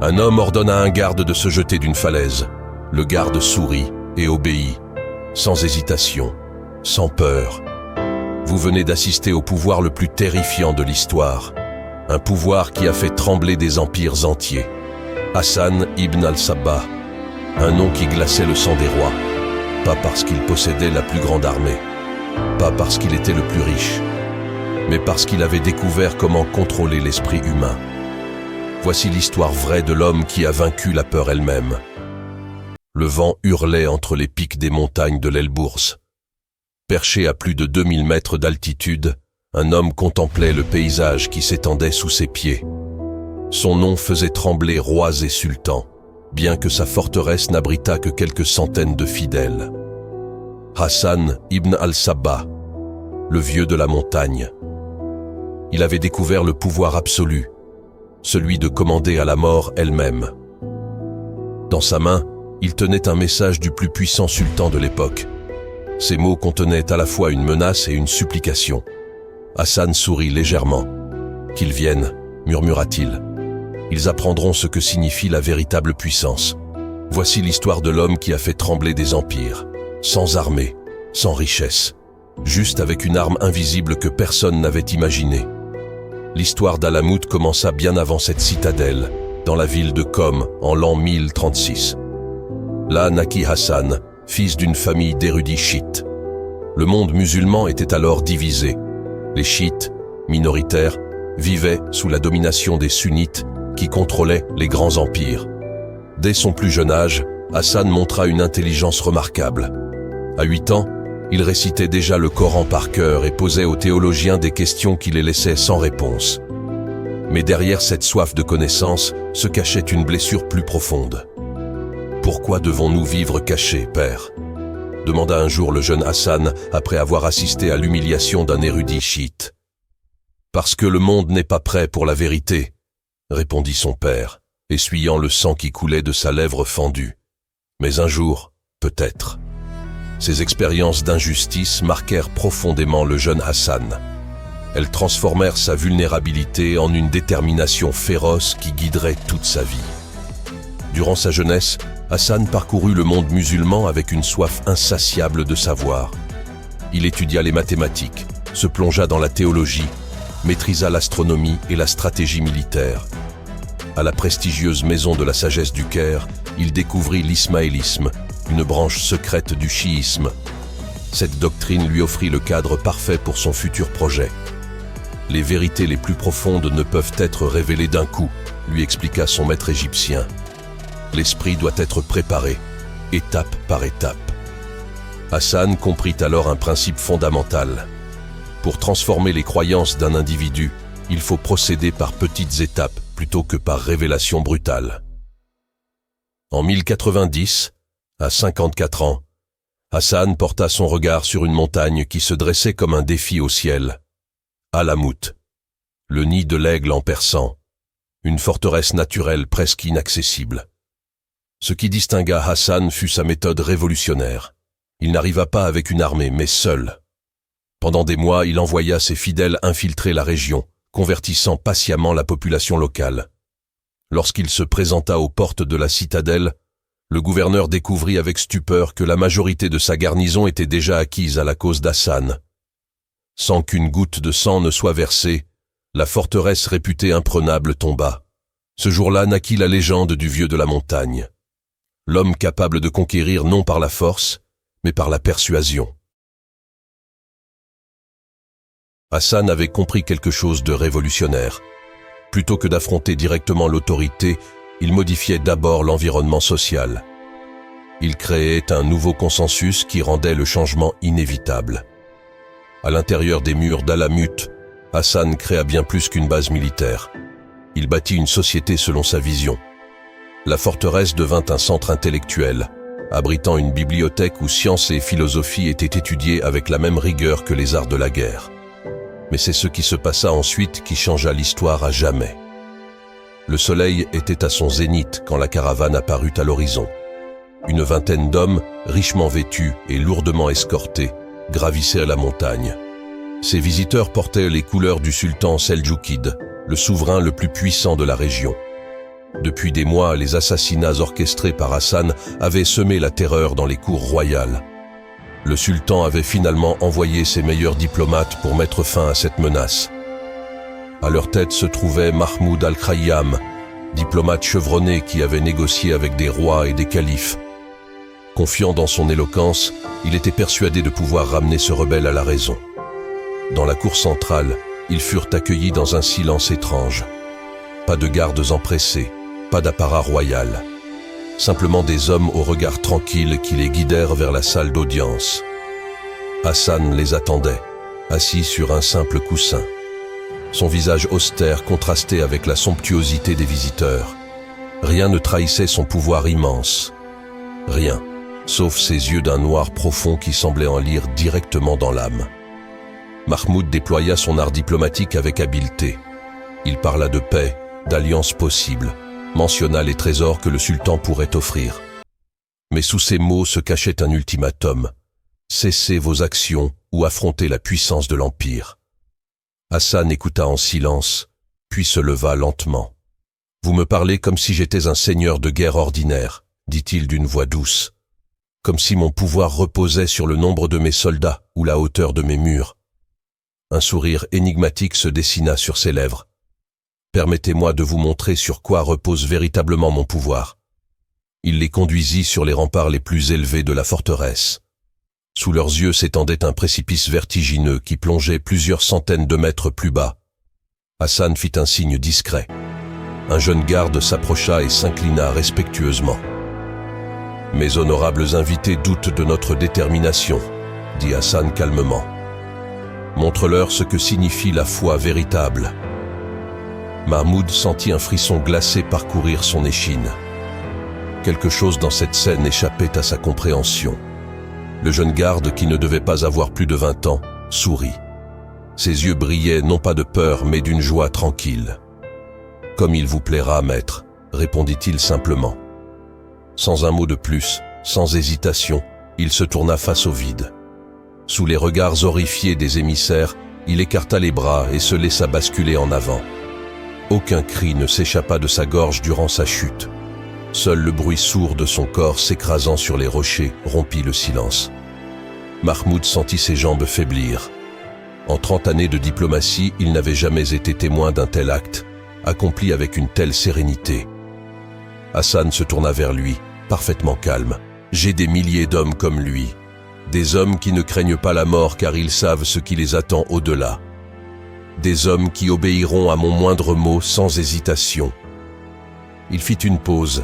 Un homme ordonne à un garde de se jeter d'une falaise. Le garde sourit et obéit, sans hésitation, sans peur. Vous venez d'assister au pouvoir le plus terrifiant de l'histoire. Un pouvoir qui a fait trembler des empires entiers. Hassan ibn al-Sabbah, un nom qui glaçait le sang des rois. Pas parce qu'il possédait la plus grande armée, pas parce qu'il était le plus riche, mais parce qu'il avait découvert comment contrôler l'esprit humain. Voici l'histoire vraie de l'homme qui a vaincu la peur elle-même. Le vent hurlait entre les pics des montagnes de l'Elbourz. Perché à plus de 2000 mètres d'altitude, un homme contemplait le paysage qui s'étendait sous ses pieds. Son nom faisait trembler rois et sultans, bien que sa forteresse n'abritât que quelques centaines de fidèles. Hassan ibn al-Sabbah, le vieux de la montagne. Il avait découvert le pouvoir absolu, celui de commander à la mort elle-même. Dans sa main, il tenait un message du plus puissant sultan de l'époque. Ces mots contenaient à la fois une menace et une supplication. Hassan sourit légèrement. « Qu'ils viennent, murmura-t-il. Ils apprendront ce que signifie la véritable puissance. Voici l'histoire de l'homme qui a fait trembler des empires, sans armée, sans richesse, juste avec une arme invisible que personne n'avait imaginée. L'histoire d'Alamut commença bien avant cette citadelle, dans la ville de Qom, en l'an 1036. Là naquit Hassan, fils d'une famille d'érudits chiites. Le monde musulman était alors divisé. Les chiites, minoritaires, vivaient sous la domination des sunnites qui contrôlaient les grands empires. Dès son plus jeune âge, Hassan montra une intelligence remarquable. À 8 ans, il récitait déjà le Coran par cœur et posait aux théologiens des questions qui les laissaient sans réponse. Mais derrière cette soif de connaissance se cachait une blessure plus profonde. « Pourquoi devons-nous vivre cachés, père ?» demanda un jour le jeune Hassan après avoir assisté à l'humiliation d'un érudit chiite. « Parce que le monde n'est pas prêt pour la vérité, » répondit son père, essuyant le sang qui coulait de sa lèvre fendue. Mais un jour, peut-être. Ces expériences d'injustice marquèrent profondément le jeune Hassan. Elles transformèrent sa vulnérabilité en une détermination féroce qui guiderait toute sa vie. Durant sa jeunesse, Hassan parcourut le monde musulman avec une soif insatiable de savoir. Il étudia les mathématiques, se plongea dans la théologie, maîtrisa l'astronomie et la stratégie militaire. À la prestigieuse maison de la sagesse du Caire, il découvrit l'ismaélisme, une branche secrète du chiisme. Cette doctrine lui offrit le cadre parfait pour son futur projet. Les vérités les plus profondes ne peuvent être révélées d'un coup, lui expliqua son maître égyptien. L'esprit doit être préparé, étape par étape. Hassan comprit alors un principe fondamental. Pour transformer les croyances d'un individu, il faut procéder par petites étapes plutôt que par révélation brutale. En 1090, à 54 ans, Hassan porta son regard sur une montagne qui se dressait comme un défi au ciel. Alamut, le nid de l'aigle en persan, une forteresse naturelle presque inaccessible. Ce qui distingua Hassan fut sa méthode révolutionnaire. Il n'arriva pas avec une armée, mais seul. Pendant des mois, il envoya ses fidèles infiltrer la région, convertissant patiemment la population locale. Lorsqu'il se présenta aux portes de la citadelle, le gouverneur découvrit avec stupeur que la majorité de sa garnison était déjà acquise à la cause d'Hassan. Sans qu'une goutte de sang ne soit versée, la forteresse réputée imprenable tomba. Ce jour-là naquit la légende du vieux de la montagne. L'homme capable de conquérir non par la force, mais par la persuasion. Hassan avait compris quelque chose de révolutionnaire. Plutôt que d'affronter directement l'autorité, il modifiait d'abord l'environnement social. Il créait un nouveau consensus qui rendait le changement inévitable. À l'intérieur des murs d'Alamut, Hassan créa bien plus qu'une base militaire. Il bâtit une société selon sa vision. La forteresse devint un centre intellectuel, abritant une bibliothèque où science et philosophie étaient étudiées avec la même rigueur que les arts de la guerre. Mais c'est ce qui se passa ensuite qui changea l'histoire à jamais. Le soleil était à son zénith quand la caravane apparut à l'horizon. Une vingtaine d'hommes, richement vêtus et lourdement escortés, gravissaient la montagne. Ces visiteurs portaient les couleurs du sultan Seldjoukide, le souverain le plus puissant de la région. Depuis des mois, les assassinats orchestrés par Hassan avaient semé la terreur dans les cours royales. Le sultan avait finalement envoyé ses meilleurs diplomates pour mettre fin à cette menace. À leur tête se trouvait Mahmoud al-Khayyam, diplomate chevronné qui avait négocié avec des rois et des califes. Confiant dans son éloquence, il était persuadé de pouvoir ramener ce rebelle à la raison. Dans la cour centrale, ils furent accueillis dans un silence étrange. Pas de gardes empressés, pas d'apparat royal. Simplement des hommes au regard tranquille qui les guidèrent vers la salle d'audience. Hassan les attendait, assis sur un simple coussin. Son visage austère contrastait avec la somptuosité des visiteurs. Rien ne trahissait son pouvoir immense. Rien, sauf ses yeux d'un noir profond qui semblait en lire directement dans l'âme. Mahmoud déploya son art diplomatique avec habileté. Il parla de paix, d'alliances possibles, mentionna les trésors que le sultan pourrait offrir. Mais sous ces mots se cachait un ultimatum. Cessez vos actions ou affrontez la puissance de l'Empire. Hassan écouta en silence, puis se leva lentement. « Vous me parlez comme si j'étais un seigneur de guerre ordinaire, » dit-il d'une voix douce. « Comme si mon pouvoir reposait sur le nombre de mes soldats ou la hauteur de mes murs. » Un sourire énigmatique se dessina sur ses lèvres. « Permettez-moi de vous montrer sur quoi repose véritablement mon pouvoir. » Il les conduisit sur les remparts les plus élevés de la forteresse. Sous leurs yeux s'étendait un précipice vertigineux qui plongeait plusieurs centaines de mètres plus bas. Hassan fit un signe discret. Un jeune garde s'approcha et s'inclina respectueusement. « Mes honorables invités doutent de notre détermination, » dit Hassan calmement. « Montre-leur ce que signifie la foi véritable. » Mahmoud sentit un frisson glacé parcourir son échine. Quelque chose dans cette scène échappait à sa compréhension. Le jeune garde, qui ne devait pas avoir plus de 20 ans, sourit. Ses yeux brillaient non pas de peur, mais d'une joie tranquille. « Comme il vous plaira, maître, » répondit-il simplement. Sans un mot de plus, sans hésitation, il se tourna face au vide. Sous les regards horrifiés des émissaires, il écarta les bras et se laissa basculer en avant. Aucun cri ne s'échappa de sa gorge durant sa chute. Seul le bruit sourd de son corps s'écrasant sur les rochers rompit le silence. Mahmoud sentit ses jambes faiblir. En 30 années de diplomatie, il n'avait jamais été témoin d'un tel acte, accompli avec une telle sérénité. Hassan se tourna vers lui, parfaitement calme. « J'ai des milliers d'hommes comme lui, des hommes qui ne craignent pas la mort car ils savent ce qui les attend au-delà. Des hommes qui obéiront à mon moindre mot sans hésitation. » Il fit une pause,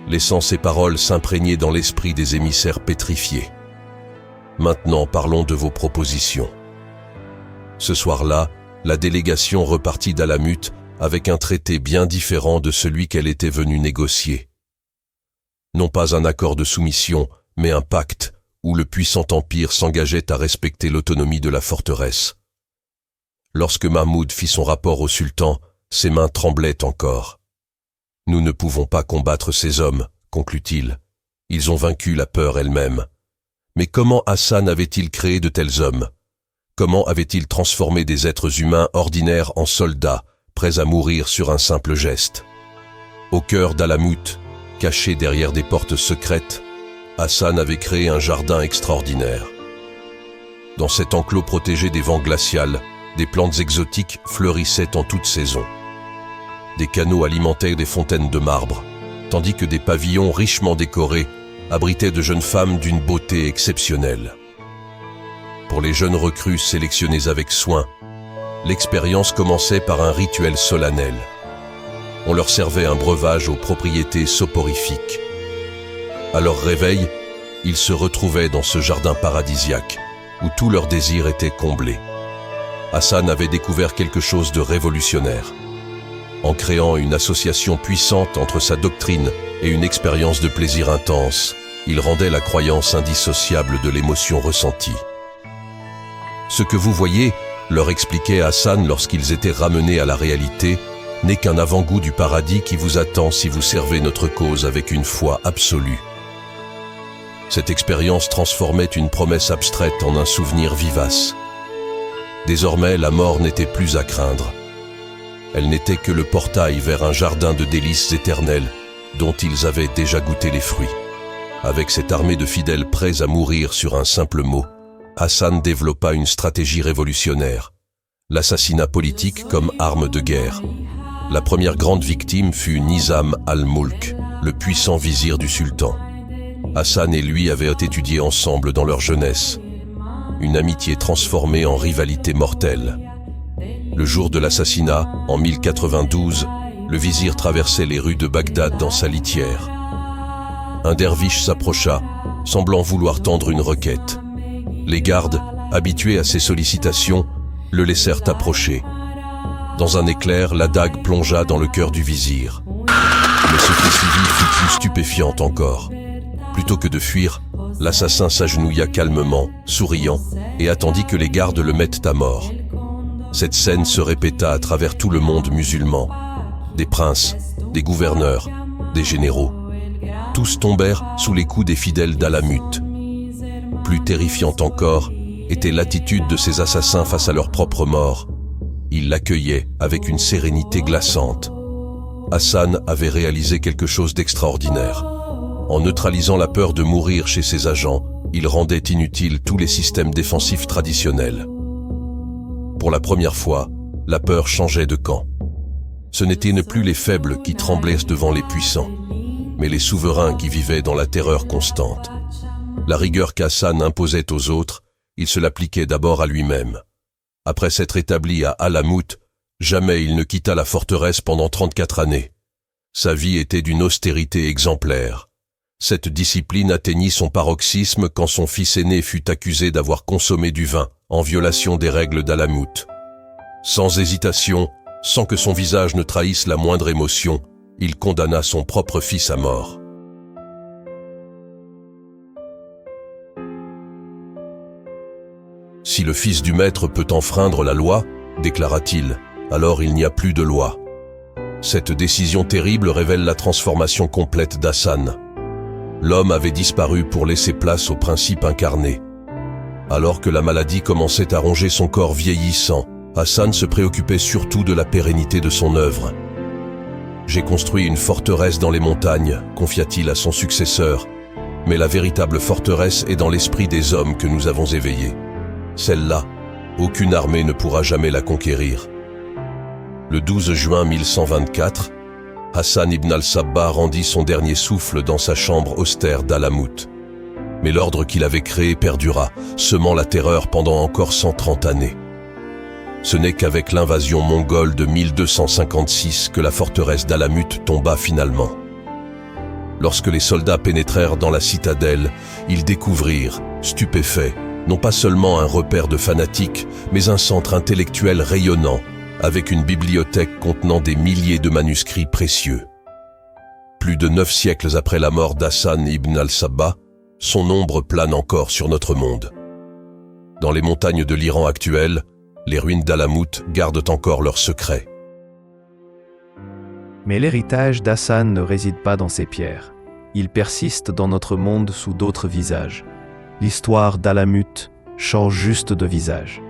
laissant ses paroles s'imprégner dans l'esprit des émissaires pétrifiés. « Maintenant, parlons de vos propositions. » Ce soir-là, la délégation repartit d'Alamut avec un traité bien différent de celui qu'elle était venue négocier. Non pas un accord de soumission, mais un pacte où le puissant empire s'engageait à respecter l'autonomie de la forteresse. Lorsque Mahmoud fit son rapport au sultan, ses mains tremblaient encore. « Nous ne pouvons pas combattre ces hommes, » conclut-il. « Ils ont vaincu la peur elle-même. Mais comment Hassan avait-il créé de tels hommes? Comment avait-il transformé des êtres humains ordinaires en soldats, prêts à mourir sur un simple geste? Au cœur d'Alamut, caché derrière des portes secrètes, Hassan avait créé un jardin extraordinaire. Dans cet enclos protégé des vents glacials, des plantes exotiques fleurissaient en toute saison. Des canaux alimentaient des fontaines de marbre, tandis que des pavillons richement décorés abritaient de jeunes femmes d'une beauté exceptionnelle. Pour les jeunes recrues sélectionnés avec soin, l'expérience commençait par un rituel solennel. On leur servait un breuvage aux propriétés soporifiques. À leur réveil, ils se retrouvaient dans ce jardin paradisiaque, où tous leurs désirs étaient comblés. Hassan avait découvert quelque chose de révolutionnaire. En créant une association puissante entre sa doctrine et une expérience de plaisir intense, il rendait la croyance indissociable de l'émotion ressentie. Ce que vous voyez, leur expliquait Hassan lorsqu'ils étaient ramenés à la réalité, n'est qu'un avant-goût du paradis qui vous attend si vous servez notre cause avec une foi absolue. Cette expérience transformait une promesse abstraite en un souvenir vivace. Désormais, la mort n'était plus à craindre. Elle n'était que le portail vers un jardin de délices éternelles dont ils avaient déjà goûté les fruits. Avec cette armée de fidèles prêts à mourir sur un simple mot, Hassan développa une stratégie révolutionnaire, l'assassinat politique comme arme de guerre. La première grande victime fut Nizam al-Mulk, le puissant vizir du sultan. Hassan et lui avaient étudié ensemble dans leur jeunesse, une amitié transformée en rivalité mortelle. Le jour de l'assassinat, en 1092, le vizir traversait les rues de Bagdad dans sa litière. Un derviche s'approcha, semblant vouloir tendre une requête. Les gardes, habitués à ses sollicitations, le laissèrent approcher. Dans un éclair, la dague plongea dans le cœur du vizir. Mais ce qui suivit fut plus stupéfiant encore. Plutôt que de fuir, l'assassin s'agenouilla calmement, souriant, et attendit que les gardes le mettent à mort. Cette scène se répéta à travers tout le monde musulman. Des princes, des gouverneurs, des généraux. Tous tombèrent sous les coups des fidèles d'Alamut. Plus terrifiante encore était l'attitude de ces assassins face à leur propre mort. Ils l'accueillaient avec une sérénité glaçante. Hassan avait réalisé quelque chose d'extraordinaire. En neutralisant la peur de mourir chez ses agents, il rendait inutiles tous les systèmes défensifs traditionnels. Pour la première fois, la peur changeait de camp. Ce n'étaient plus les faibles qui tremblaient devant les puissants, mais les souverains qui vivaient dans la terreur constante. La rigueur qu'Hassan imposait aux autres, il se l'appliquait d'abord à lui-même. Après s'être établi à Alamut, jamais il ne quitta la forteresse pendant 34 années. Sa vie était d'une austérité exemplaire. Cette discipline atteignit son paroxysme quand son fils aîné fut accusé d'avoir consommé du vin, en violation des règles d'Alamut. Sans hésitation, sans que son visage ne trahisse la moindre émotion, il condamna son propre fils à mort. « Si le fils du maître peut enfreindre la loi, déclara-t-il, alors il n'y a plus de loi. » Cette décision terrible révèle la transformation complète d'Hassan. L'homme avait disparu pour laisser place au principe incarné. Alors que la maladie commençait à ronger son corps vieillissant, Hassan se préoccupait surtout de la pérennité de son œuvre. « J'ai construit une forteresse dans les montagnes », confia-t-il à son successeur, « mais la véritable forteresse est dans l'esprit des hommes que nous avons éveillés. Celle-là, aucune armée ne pourra jamais la conquérir. » Le 12 juin 1124, Hassan ibn al-Sabbah rendit son dernier souffle dans sa chambre austère d'Alamut. Mais l'ordre qu'il avait créé perdura, semant la terreur pendant encore 130 années. Ce n'est qu'avec l'invasion mongole de 1256 que la forteresse d'Alamut tomba finalement. Lorsque les soldats pénétrèrent dans la citadelle, ils découvrirent, stupéfaits, non pas seulement un repère de fanatiques, mais un centre intellectuel rayonnant, avec une bibliothèque contenant des milliers de manuscrits précieux. Plus de 9 siècles après la mort d'Hassan ibn al-Sabbah, son ombre plane encore sur notre monde. Dans les montagnes de l'Iran actuel, les ruines d'Alamut gardent encore leurs secrets. Mais l'héritage d'Hassan ne réside pas dans ces pierres. Il persiste dans notre monde sous d'autres visages. L'histoire d'Alamut change juste de visage.